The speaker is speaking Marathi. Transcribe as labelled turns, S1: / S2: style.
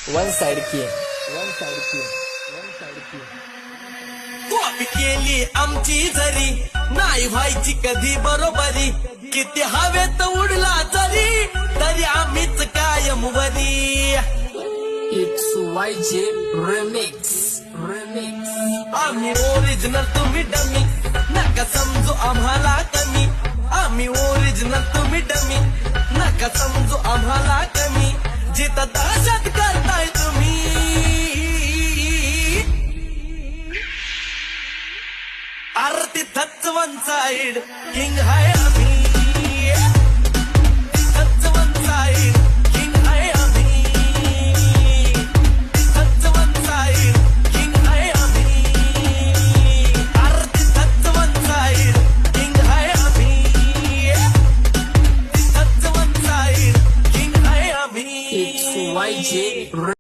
S1: One side king, one side king, one side king.
S2: Copy केली आमची जरी नाही व्हायची कधी बरोबरी. किती हवेत उडला जरी तरी आम्हीच कायम वरी.
S1: It's YJ remix, remix.
S2: आम्ही ओरिजिनल तुम्ही डमी नका समजू आम्हाला कमी. आम्ही ओरिजिनल तुम्ही डमी नका समजू आम्हाला कमी. जिथं दहशत करताय तुम्ही आरती तिथंच वन साइड किंग हाय